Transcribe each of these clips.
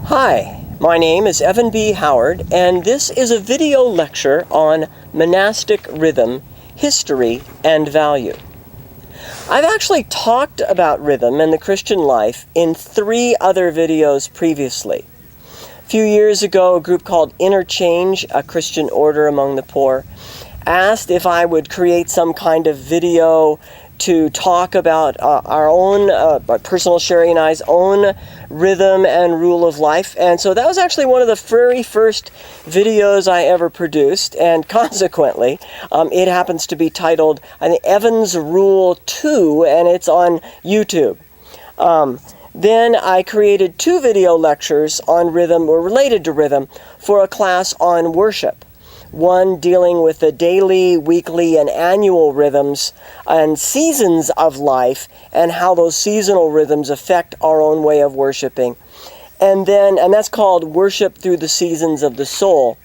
Hi, my name is Evan B. Howard, and this is a video lecture on monastic rhythm, history, and value. I've actually talked about rhythm and the Christian life in 3 other videos previously. A few years ago, a group called Interchange, a Christian order among the poor, asked if I would create some kind of video to talk about our own, personal Sherry and I's own rhythm and rule of life. And so that was actually one of the very first videos I ever produced, and consequently, it happens to be titled, I think, Evan's Rule 2, and it's on YouTube. Then I created 2 video lectures on rhythm, or related to rhythm, for a class on worship. One dealing with the daily, weekly, and annual rhythms and seasons of life and how those seasonal rhythms affect our own way of worshiping. And that's called Worship Through the Seasons of the Soul.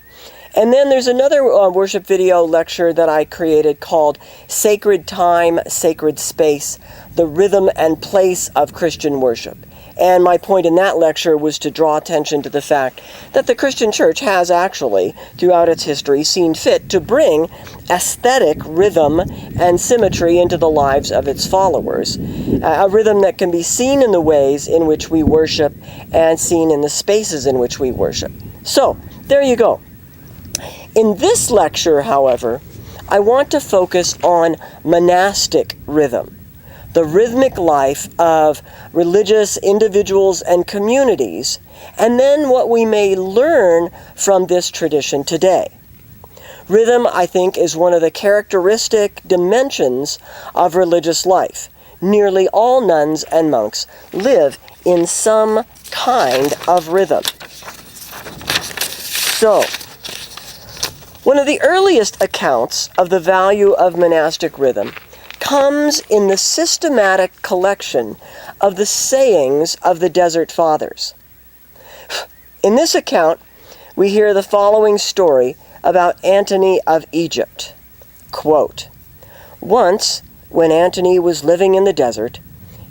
And then there's another worship video lecture that I created called Sacred Time, Sacred Space, the Rhythm and Place of Christian Worship. And my point in that lecture was to draw attention to the fact that the Christian church has actually, throughout its history, seen fit to bring aesthetic rhythm and symmetry into the lives of its followers. A rhythm that can be seen in the ways in which we worship and seen in the spaces in which we worship. So, there you go. In this lecture, however, I want to focus on monastic rhythm, the rhythmic life of religious individuals and communities, and then what we may learn from this tradition today. Rhythm, I think, is one of the characteristic dimensions of religious life. Nearly all nuns and monks live in some kind of rhythm. So, one of the earliest accounts of the value of monastic rhythm comes in the systematic collection of the sayings of the Desert Fathers. In this account, we hear the following story about Antony of Egypt. Quote, "Once, when Antony was living in the desert,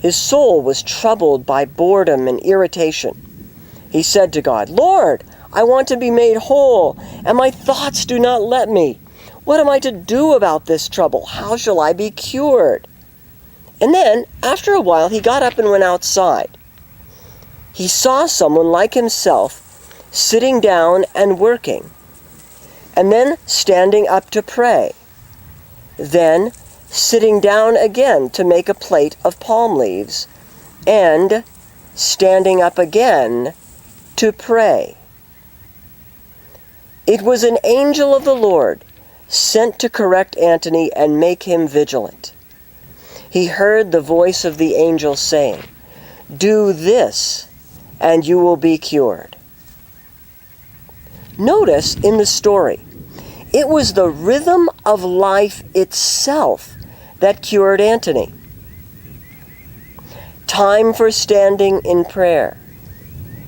his soul was troubled by boredom and irritation. He said to God, 'Lord, I want to be made whole, and my thoughts do not let me. What am I to do about this trouble? How shall I be cured?' And then, after a while, he got up and went outside. He saw someone like himself sitting down and working, and then standing up to pray, then sitting down again to make a plate of palm leaves, and standing up again to pray. It was an angel of the Lord, sent to correct Antony and make him vigilant. He heard the voice of the angel saying, 'Do this, and you will be cured.'" Notice in the story, it was the rhythm of life itself that cured Antony. Time for standing in prayer,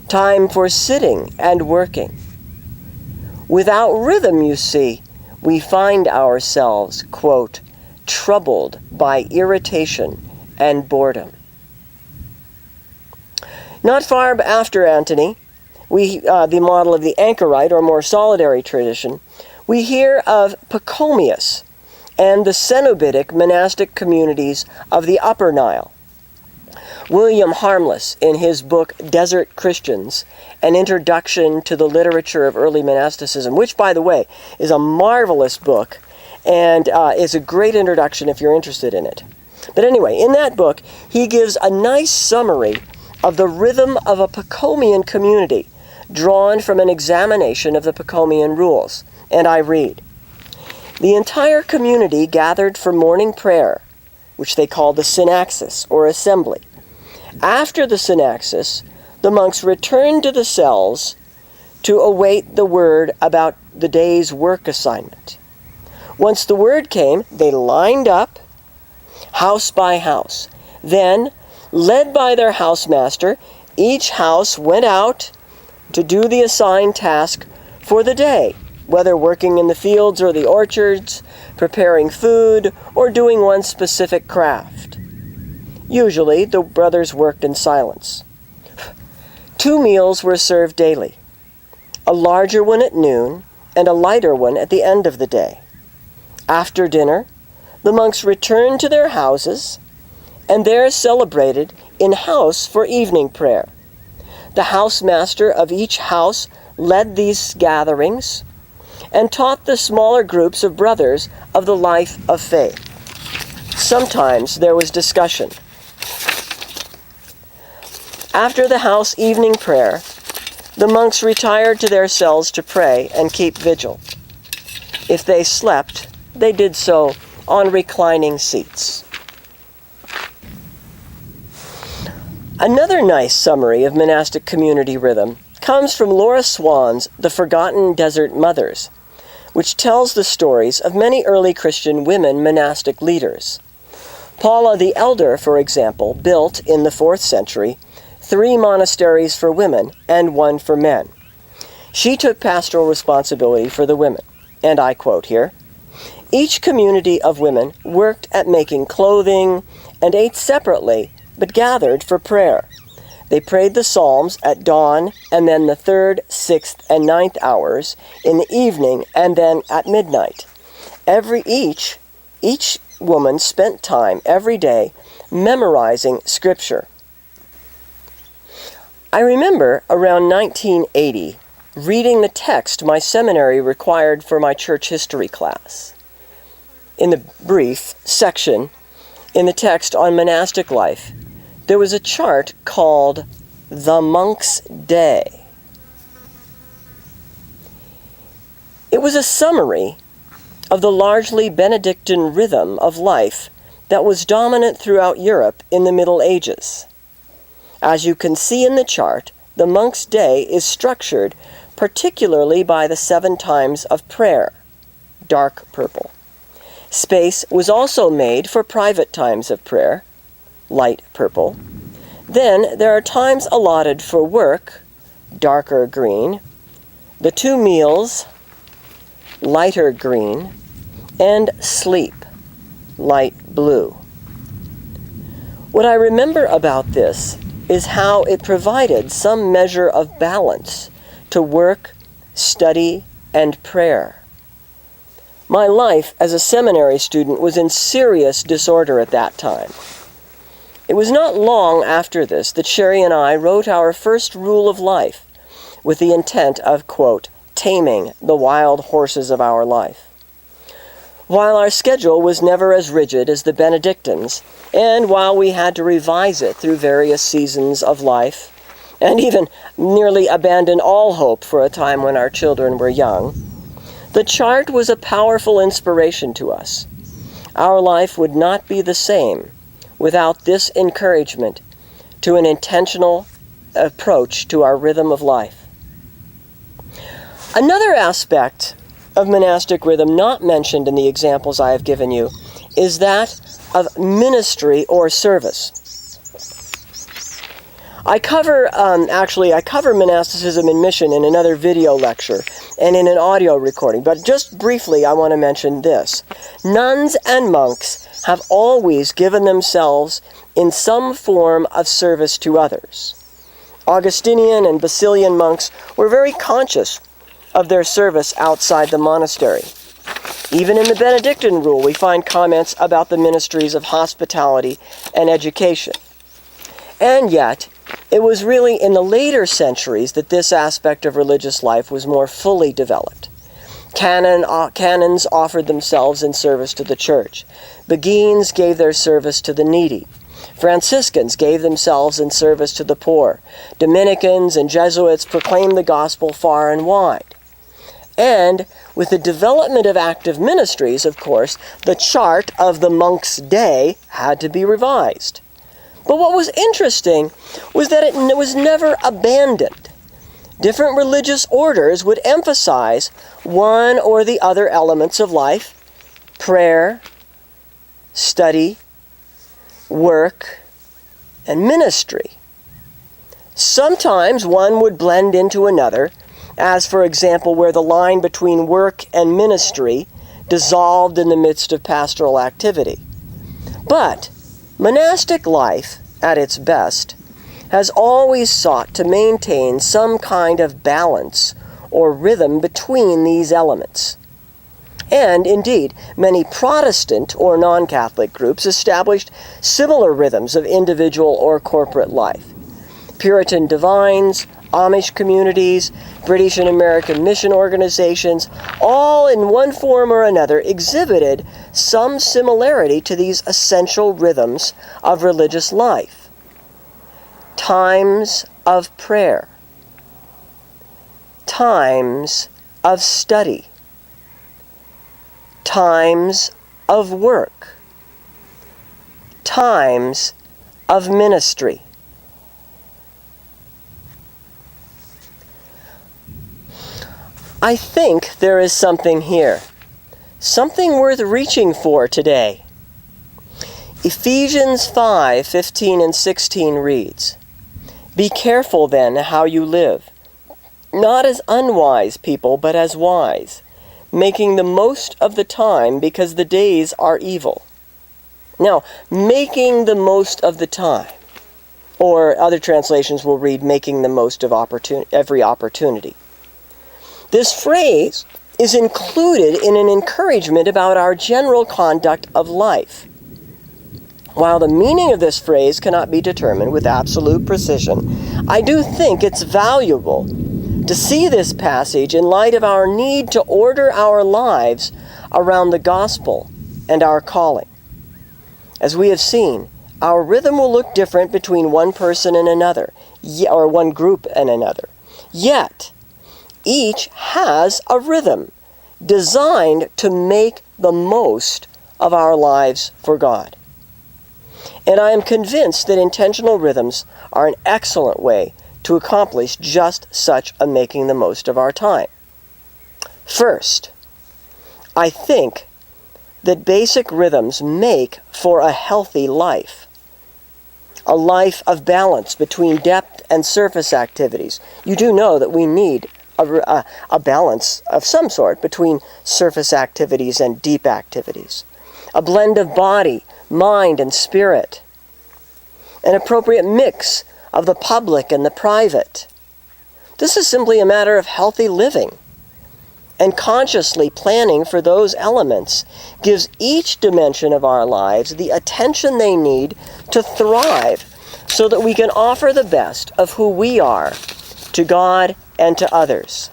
time for sitting and working. Without rhythm, you see, we find ourselves, quote, troubled by irritation and boredom. Not far after Antony, the model of the anchorite or more solitary tradition, we hear of Pachomius and the Cenobitic monastic communities of the Upper Nile. William Harmless, in his book Desert Christians, An Introduction to the Literature of Early Monasticism, which, by the way, is a marvelous book and is a great introduction if you're interested in it. But anyway, in that book, he gives a nice summary of the rhythm of a Pachomian community, drawn from an examination of the Pachomian rules. And I read, "The entire community gathered for morning prayer, which they called the synaxis, or assembly. After the synaxis, the monks returned to the cells to await the word about the day's work assignment. Once the word came, they lined up, house by house. Then, led by their housemaster, each house went out to do the assigned task for the day, whether working in the fields or the orchards, preparing food, or doing one specific craft. Usually, the brothers worked in silence. 2 meals were served daily, a larger one at noon and a lighter one at the end of the day. After dinner, the monks returned to their houses and there celebrated in-house for evening prayer. The housemaster of each house led these gatherings and taught the smaller groups of brothers of the life of faith. Sometimes there was discussion. After the house evening prayer, the monks retired to their cells to pray and keep vigil. If they slept, they did so on reclining seats. Another nice summary of monastic community rhythm comes from Laura Swan's The Forgotten Desert Mothers, which tells the stories of many early Christian women monastic leaders. Paula the Elder, for example, built in the 4th century 3 monasteries for women and 1 for men. She took pastoral responsibility for the women, and I quote here, "Each community of women worked at making clothing and ate separately, but gathered for prayer. They prayed the Psalms at dawn and then the 3rd, 6th, and 9th hours in the evening and then at midnight. Each woman spent time every day memorizing Scripture." I remember around 1980 reading the text my seminary required for my church history class. In the brief section in the text on monastic life, there was a chart called The Monk's Day. It was a summary of the largely Benedictine rhythm of life that was dominant throughout Europe in the Middle Ages. As you can see in the chart, the monk's day is structured particularly by the 7 times of prayer, dark purple. Space was also made for private times of prayer, light purple. Then there are times allotted for work, darker green, the 2 meals, lighter green, and sleep, light blue. What I remember about this is how it provided some measure of balance to work, study, and prayer. My life as a seminary student was in serious disorder at that time. It was not long after this that Sherry and I wrote our first rule of life with the intent of, quote, taming the wild horses of our life. While our schedule was never as rigid as the Benedictines, and while we had to revise it through various seasons of life, and even nearly abandon all hope for a time when our children were young, the chart was a powerful inspiration to us. Our life would not be the same without this encouragement to an intentional approach to our rhythm of life. Another aspect of monastic rhythm not mentioned in the examples I have given you is that of ministry or service. I cover monasticism and mission in another video lecture and in an audio recording, but just briefly I want to mention this. Nuns and monks have always given themselves in some form of service to others. Augustinian and Basilian monks were very conscious of their service outside the monastery. Even in the Benedictine rule, we find comments about the ministries of hospitality and education. And yet, it was really in the later centuries that this aspect of religious life was more fully developed. Canons offered themselves in service to the church. Beguines gave their service to the needy. Franciscans gave themselves in service to the poor. Dominicans and Jesuits proclaimed the gospel far and wide. And with the development of active ministries, of course, the chart of the monk's day had to be revised. But what was interesting was that it was never abandoned. Different religious orders would emphasize one or the other elements of life: prayer, study, work, and ministry. Sometimes one would blend into another, as for example where the line between work and ministry dissolved in the midst of pastoral activity. But monastic life, at its best, has always sought to maintain some kind of balance or rhythm between these elements. And indeed, many Protestant or non-Catholic groups established similar rhythms of individual or corporate life. Puritan divines, Amish communities, British and American mission organizations, all in one form or another exhibited some similarity to these essential rhythms of religious life. Times of prayer, times of study, times of work, times of ministry. I think there is something here, something worth reaching for today. Ephesians 5:15 and 16 reads, "Be careful then how you live, not as unwise people, but as wise, making the most of the time because the days are evil." Now, making the most of the time, or other translations will read, making the most of every opportunity. This phrase is included in an encouragement about our general conduct of life. While the meaning of this phrase cannot be determined with absolute precision, I do think it's valuable to see this passage in light of our need to order our lives around the gospel and our calling. As we have seen, our rhythm will look different between one person and another, or one group and another. Yet, each has a rhythm designed to make the most of our lives for God. And I am convinced that intentional rhythms are an excellent way to accomplish just such a making the most of our time. First, I think that basic rhythms make for a healthy life. A life of balance between depth and surface activities. You do know that we need a balance of some sort between surface activities and deep activities. A blend of body, mind, and spirit. An appropriate mix of the public and the private. This is simply a matter of healthy living. And consciously planning for those elements gives each dimension of our lives the attention they need to thrive so that we can offer the best of who we are to God and to others.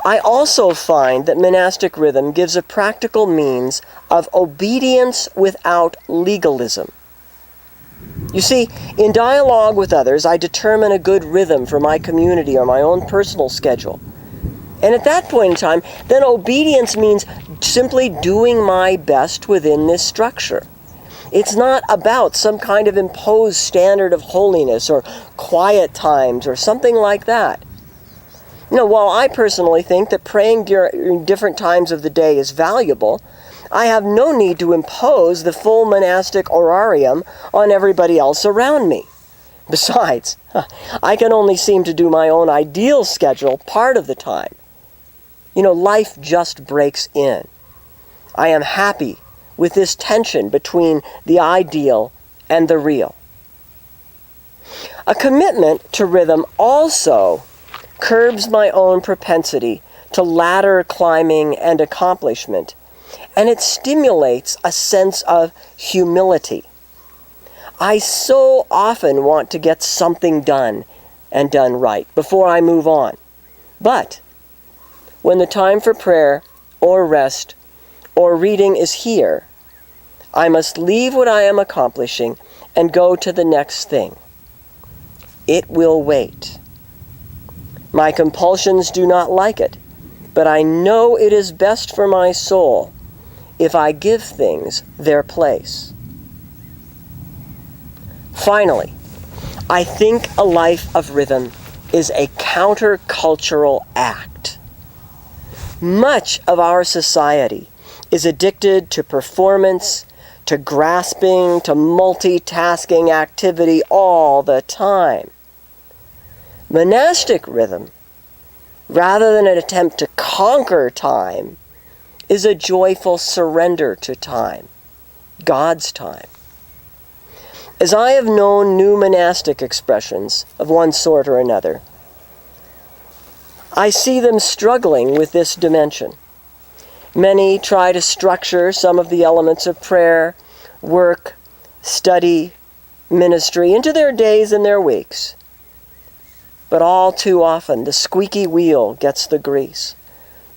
I also find that monastic rhythm gives a practical means of obedience without legalism. You see, in dialogue with others, I determine a good rhythm for my community or my own personal schedule. And at that point in time, then obedience means simply doing my best within this structure. It's not about some kind of imposed standard of holiness or quiet times or something like that. While I personally think that praying during different times of the day is valuable, I have no need to impose the full monastic orarium on everybody else around me. Besides, I can only seem to do my own ideal schedule part of the time. Life just breaks in. I am happy with this tension between the ideal and the real. A commitment to rhythm also curbs my own propensity to ladder climbing and accomplishment, and it stimulates a sense of humility. I so often want to get something done and done right before I move on. But when the time for prayer or rest or reading is here, I must leave what I am accomplishing and go to the next thing. It will wait. My compulsions do not like it, but I know it is best for my soul if I give things their place. Finally, I think a life of rhythm is a countercultural act. Much of our society is addicted to performance, to grasping, to multitasking activity all the time. Monastic rhythm, rather than an attempt to conquer time, is a joyful surrender to time, God's time. As I have known new monastic expressions of one sort or another, I see them struggling with this dimension. Many try to structure some of the elements of prayer, work, study, ministry into their days and their weeks. But all too often, the squeaky wheel gets the grease.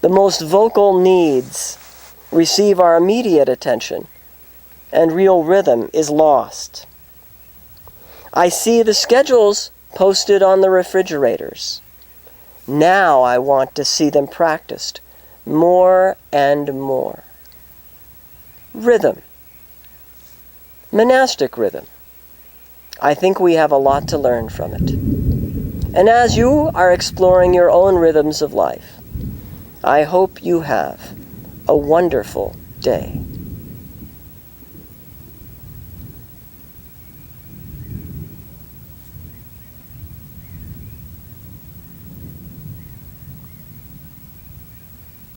The most vocal needs receive our immediate attention, and real rhythm is lost. I see the schedules posted on the refrigerators. Now I want to see them practiced more and more. Rhythm. Monastic rhythm. I think we have a lot to learn from it. And as you are exploring your own rhythms of life, I hope you have a wonderful day.